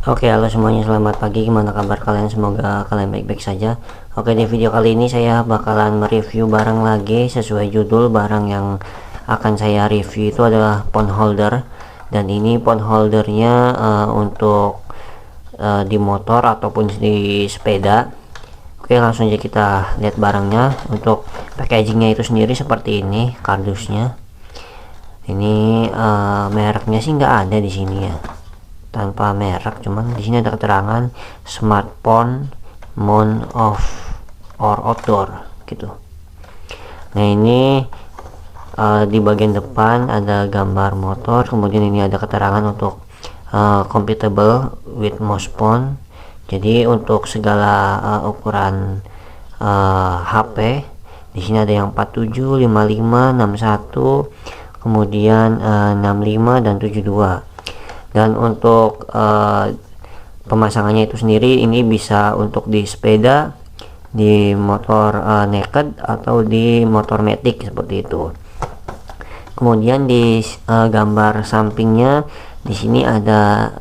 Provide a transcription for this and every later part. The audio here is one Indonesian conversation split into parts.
Oke, halo semuanya, selamat pagi. Gimana kabar kalian? Semoga kalian baik-baik saja. Oke, di video kali ini saya bakalan mereview barang lagi. Sesuai judul, barang yang akan saya review itu adalah phone holder. Dan ini phone holdernya untuk di motor ataupun di sepeda. Oke, langsung aja kita lihat barangnya. Untuk packagingnya itu sendiri seperti ini, kardusnya. Ini mereknya sih nggak ada di sini ya, tanpa merek, cuman di sini ada keterangan smartphone mount off or outdoor gitu. Nah, ini di bagian depan ada gambar motor, kemudian ini ada keterangan untuk compatible with mouse phone. Jadi untuk segala ukuran HP di sini ada yang 47, 55, 61, kemudian 65 dan 72. Dan untuk pemasangannya itu sendiri, ini bisa untuk di sepeda, di motor naked, atau di motor matic seperti itu. Kemudian di gambar sampingnya di sini ada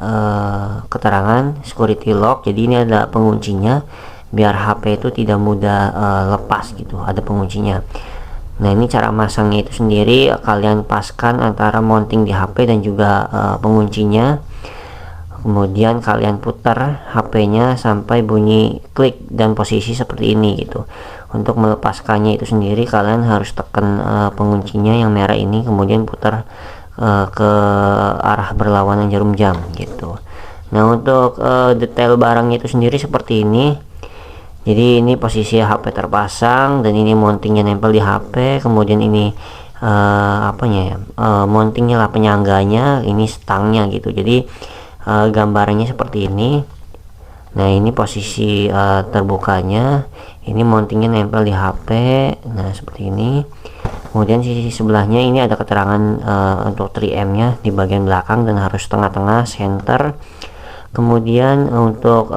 keterangan security lock. Jadi ini ada penguncinya biar HP itu tidak mudah lepas gitu, ada penguncinya. Nah, ini cara masangnya itu sendiri, kalian paskan antara mounting di HP dan juga penguncinya. Kemudian kalian putar HP-nya sampai bunyi klik dan posisi seperti ini gitu. Untuk melepaskannya itu sendiri, kalian harus tekan penguncinya yang merah ini, kemudian putar ke arah berlawanan jarum jam gitu. Nah, untuk detail barangnya itu sendiri seperti ini. Jadi ini posisi HP terpasang, dan ini mountingnya nempel di HP. Kemudian ini mountingnya lah, penyangganya, ini stangnya gitu. Jadi gambarnya seperti ini. Nah, ini posisi terbukanya, ini mountingnya nempel di HP. Nah, seperti ini. Kemudian sisi sebelahnya ini ada keterangan untuk 3M nya di bagian belakang dan harus tengah-tengah center. Kemudian untuk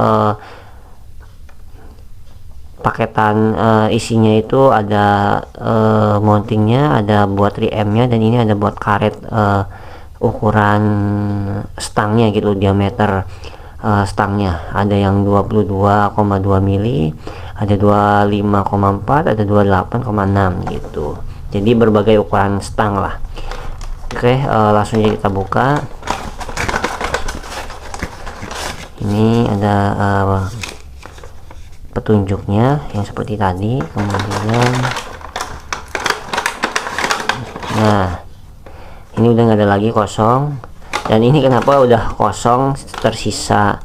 paketan isinya itu ada mountingnya, ada buat 3M nya, dan ini ada buat karet ukuran stangnya gitu, diameter stangnya ada yang 22,2 mili, ada 25,4, ada 28,6 gitu. Jadi berbagai ukuran stang lah. Oke, langsung aja kita buka. Ini ada petunjuknya yang seperti tadi. Kemudian nah, ini udah nggak ada lagi, kosong. Dan ini kenapa udah kosong, tersisa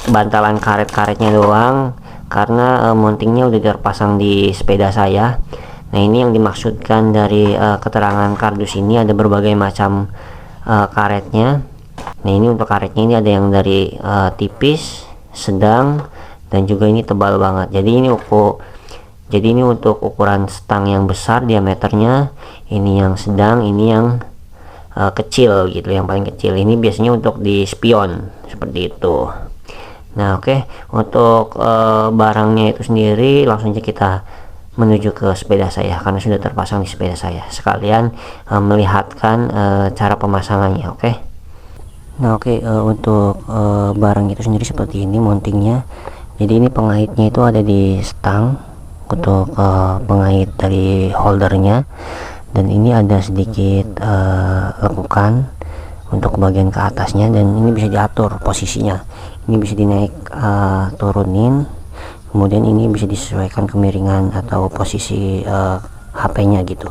bantalan karet-karetnya doang, karena mountingnya udah terpasang di sepeda saya. Nah, ini yang dimaksudkan dari keterangan kardus ini, ada berbagai macam karetnya. Nah, ini untuk karetnya ini ada yang dari tipis, sedang, dan juga ini tebal banget. Jadi ini untuk ukuran stang yang besar diameternya, ini yang sedang, ini yang kecil gitu, yang paling kecil. Ini biasanya untuk di spion seperti itu. Nah, oke, untuk barangnya itu sendiri, langsung aja kita menuju ke sepeda saya karena sudah terpasang di sepeda saya. Sekalian melihatkan cara pemasangannya. Oke. Nah, oke, untuk barang itu sendiri seperti ini mountingnya. Jadi ini pengait-nya itu ada di stang untuk pengait dari holdernya, dan ini ada sedikit lekukan untuk bagian ke atasnya, dan ini bisa diatur posisinya. Ini bisa dinaik turunin, kemudian ini bisa disesuaikan kemiringan atau posisi HP-nya gitu.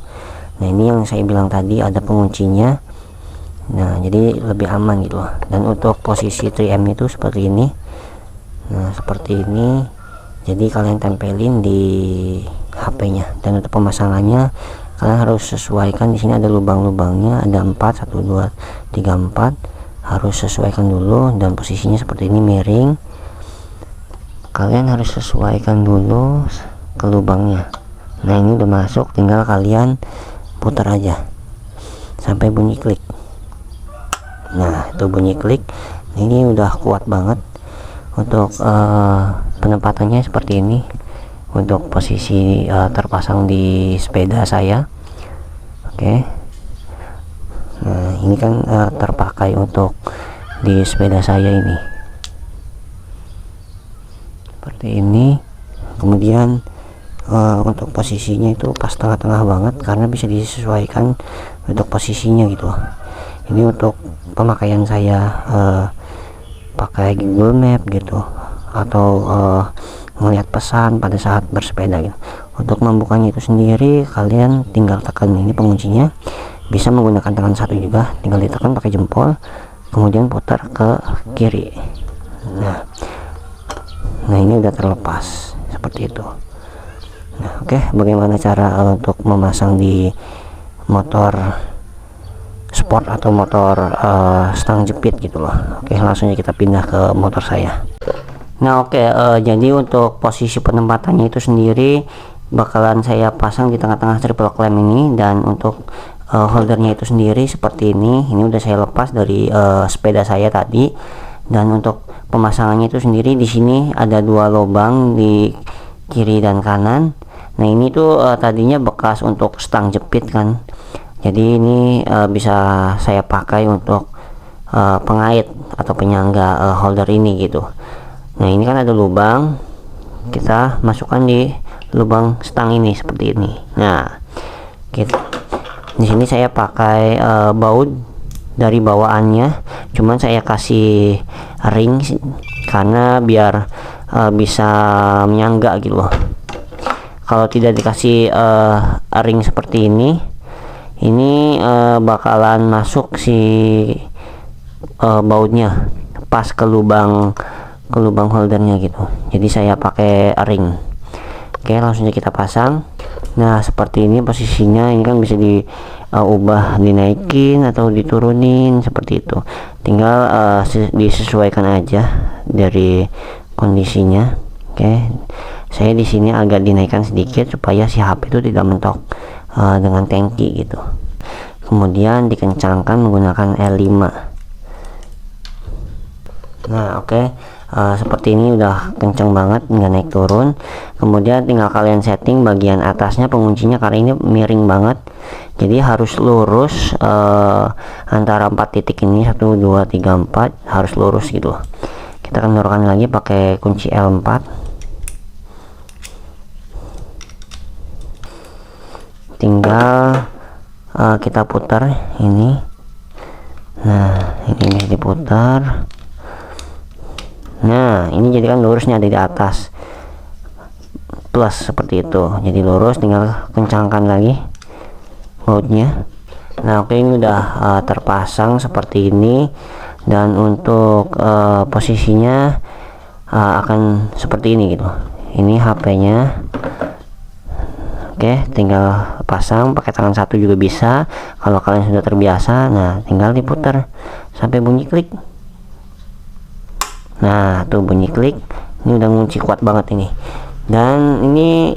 Nah, ini yang saya bilang tadi, ada penguncinya. Nah, jadi lebih aman gitu. Dan untuk posisi 3M itu seperti ini. Nah, seperti ini. Jadi kalian tempelin di HP-nya. Dan untuk pemasangannya kalian harus sesuaikan. Di sini ada lubang-lubangnya, ada 4, 1, 2, 3, 4. Harus sesuaikan dulu, dan posisinya seperti ini, miring. Kalian harus sesuaikan dulu ke lubangnya. Nah, ini udah masuk, tinggal kalian putar aja sampai bunyi klik. Nah, itu bunyi klik. Ini udah kuat banget. Untuk penempatannya seperti ini, untuk posisi terpasang di sepeda saya. Oke. Nah, ini kan terpakai untuk di sepeda saya ini. seperti ini. Kemudian untuk posisinya itu pas tengah-tengah banget karena bisa disesuaikan untuk posisinya gitu. Ini untuk pemakaian saya pakai Google Map gitu, atau melihat pesan pada saat bersepeda gitu. Untuk membukanya itu sendiri kalian tinggal tekan ini penguncinya, bisa menggunakan tangan satu juga, tinggal ditekan pakai jempol kemudian putar ke kiri. Nah ini udah terlepas seperti itu. Nah oke, bagaimana cara untuk memasang di motor sport atau motor stang jepit gitu loh. Oke, langsung kita pindah ke motor saya. Nah oke, jadi untuk posisi penempatannya itu sendiri bakalan saya pasang di tengah-tengah triple clamp ini, dan untuk holdernya itu sendiri seperti ini udah saya lepas dari sepeda saya tadi. Dan untuk pemasangannya itu sendiri di sini ada 2 lubang di kiri dan kanan. Nah ini tuh tadinya bekas untuk stang jepit kan, jadi ini bisa saya pakai untuk pengait atau penyangga holder ini gitu. Nah ini kan ada lubang, kita masukkan di lubang stang ini seperti ini. Nah di sini saya pakai baut dari bawaannya, cuman saya kasih ring karena biar bisa menyangga gitu loh. Kalau tidak dikasih ring seperti ini bakalan masuk si bautnya pas ke lubang holdernya gitu. Jadi saya pakai ring. Oke, langsung aja kita pasang. Nah seperti ini posisinya. Ini kan bisa diubah, dinaikin atau diturunin seperti itu, tinggal disesuaikan aja dari kondisinya. Oke, saya di sini agak dinaikkan sedikit supaya si HP itu tidak mentok dengan tangki gitu. Kemudian dikencangkan menggunakan L5. Nah oke, seperti ini udah kenceng banget, nggak naik turun. Kemudian tinggal kalian setting bagian atasnya penguncinya, karena ini miring banget, jadi harus lurus antara 4 titik ini, 1 2 3 4 harus lurus gitu. Kita akan kendorkan lagi pakai kunci L4. Tinggal kita putar ini. Nah ini bisa diputar. Nah ini jadi kan lurusnya ada di atas plus seperti itu, jadi lurus, tinggal kencangkan lagi bautnya. Nah oke, ini udah terpasang seperti ini, dan untuk posisinya akan seperti ini gitu. Ini HP-nya. Oke, tinggal pasang pakai tangan satu juga bisa kalau kalian sudah terbiasa. Nah tinggal diputar sampai bunyi klik. Nah tuh bunyi klik, ini udah ngunci kuat banget ini. Dan ini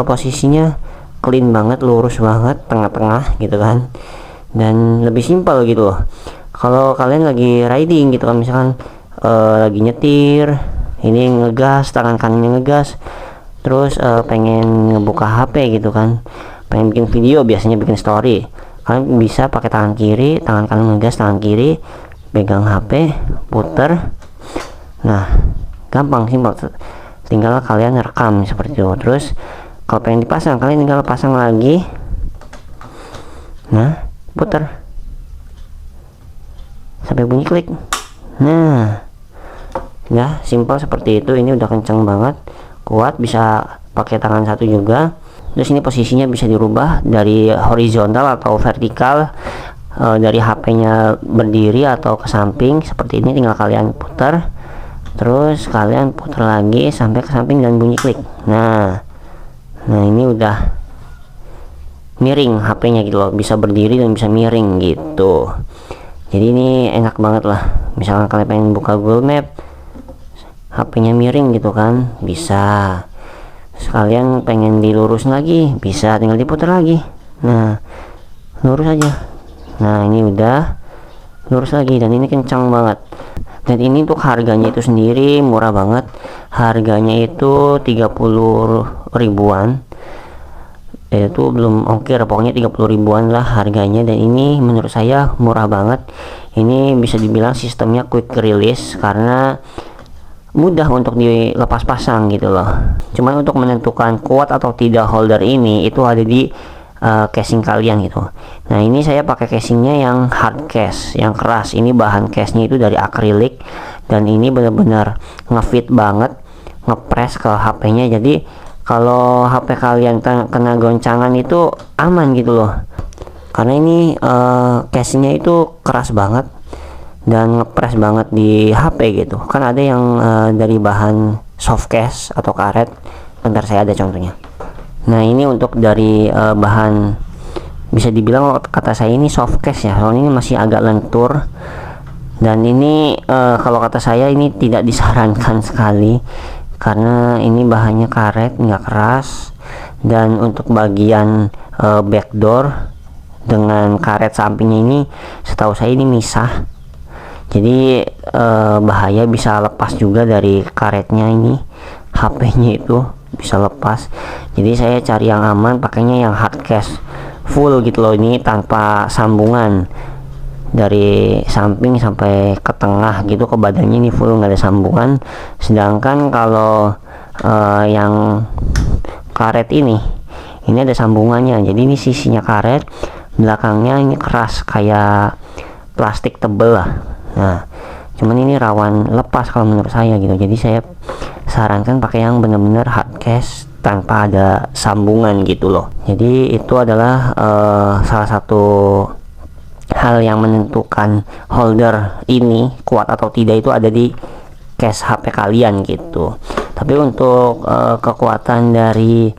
posisinya clean banget, lurus banget, tengah-tengah gitu kan, dan lebih simpel gitu loh. Kalau kalian lagi riding gitu kan, misalkan lagi nyetir, ini ngegas, tangan kanannya ngegas, terus pengen ngebuka HP gitu kan, pengen bikin video, biasanya bikin story, kalian bisa pakai tangan kiri, tangan kanan ngegas, tangan kiri pegang HP, puter. Nah gampang, simpel, tinggal kalian rekam seperti itu. Terus kalau pengen dipasang, kalian tinggal pasang lagi. Nah putar sampai bunyi klik. Nah ya simpel seperti itu. Ini udah kencang banget, kuat, bisa pakai tangan satu juga. Terus ini posisinya bisa dirubah dari horizontal atau vertikal, dari HP-nya berdiri atau ke samping seperti ini. Tinggal kalian putar, terus kalian putar lagi sampai ke samping dan bunyi klik. Nah ini udah miring HP-nya gitu loh, bisa berdiri dan bisa miring gitu. Jadi ini enak banget lah. Misalkan kalian pengen buka Google Map, HP-nya miring gitu kan, bisa. Sekalian pengen dilurus lagi, bisa, tinggal diputar lagi. Nah lurus aja. Nah ini udah lurus lagi, dan ini kencang banget. Dan ini untuk harganya itu sendiri murah banget, harganya itu 30 ribuan, itu belum ongkir, pokoknya 30 ribuan lah harganya. Dan ini menurut saya murah banget. Ini bisa dibilang sistemnya quick release, karena mudah untuk dilepas pasang gitu loh. Cuman untuk menentukan kuat atau tidak holder ini itu ada di casing kalian gitu. Nah ini saya pakai casingnya yang hard case, yang keras. Ini bahan case-nya itu dari akrilik, dan ini benar-benar ngefit banget, ngepres ke HP-nya. Jadi kalau HP kalian kena goncangan itu aman gitu loh, karena ini casingnya itu keras banget dan ngepres banget di HP gitu. Kan ada yang dari bahan soft case atau karet. Bentar, saya ada contohnya. Nah ini untuk dari bahan, bisa dibilang kata saya ini soft case ya, soalnya ini masih agak lentur, dan ini kalau kata saya ini tidak disarankan sekali, karena ini bahannya karet, nggak keras. Dan untuk bagian backdoor dengan karet sampingnya ini, setahu saya ini misah, jadi bahaya, bisa lepas juga dari karetnya. Ini HP-nya itu bisa lepas. Jadi saya cari yang aman, pakainya yang hard case full gitu loh. Ini tanpa sambungan dari samping sampai ke tengah gitu, ke badannya ini full, nggak ada sambungan. Sedangkan kalau yang karet ini ada sambungannya. Jadi ini sisinya karet, belakangnya ini keras kayak plastik tebel lah. Nah cuman ini rawan lepas kalau menurut saya gitu. Jadi saya sarankan pakai yang benar-benar hard case tanpa ada sambungan gitu loh. Jadi itu adalah salah satu hal yang menentukan holder ini kuat atau tidak, itu ada di case HP kalian gitu. Tapi untuk kekuatan dari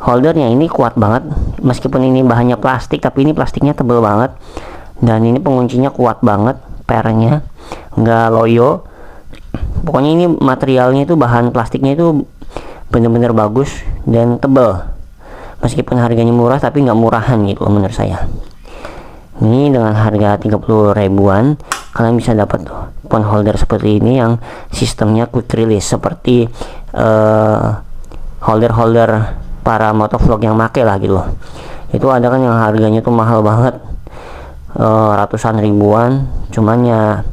holdernya ini kuat banget, meskipun ini bahannya plastik, tapi ini plastiknya tebel banget, dan ini penguncinya kuat banget, pernya nggak loyo. Pokoknya ini materialnya itu, bahan plastiknya itu bener-bener bagus dan tebal. Meskipun harganya murah, tapi nggak murahan gitu menurut saya. Ini dengan harga 30 ribuan kalian bisa dapat phone holder seperti ini yang sistemnya quick release, seperti holder-holder para motovlog yang make lah gitu. Itu ada kan yang harganya tuh mahal banget, ratusan ribuan. Cuman ya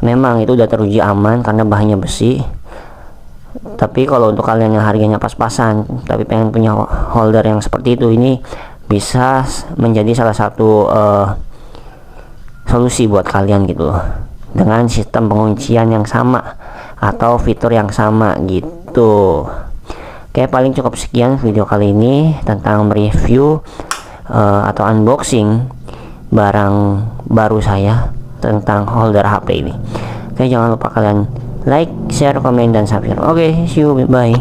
memang itu udah teruji aman karena bahannya besi. Tapi kalau untuk kalian yang harganya pas-pasan tapi pengen punya holder yang seperti itu, ini bisa menjadi salah satu solusi buat kalian gitu loh, dengan sistem penguncian yang sama atau fitur yang sama gitu. Oke, paling cukup sekian video kali ini tentang review atau unboxing barang baru saya tentang holder HP ini. Oke, jangan lupa kalian like, share, komen, dan subscribe. Oke, see you, bye.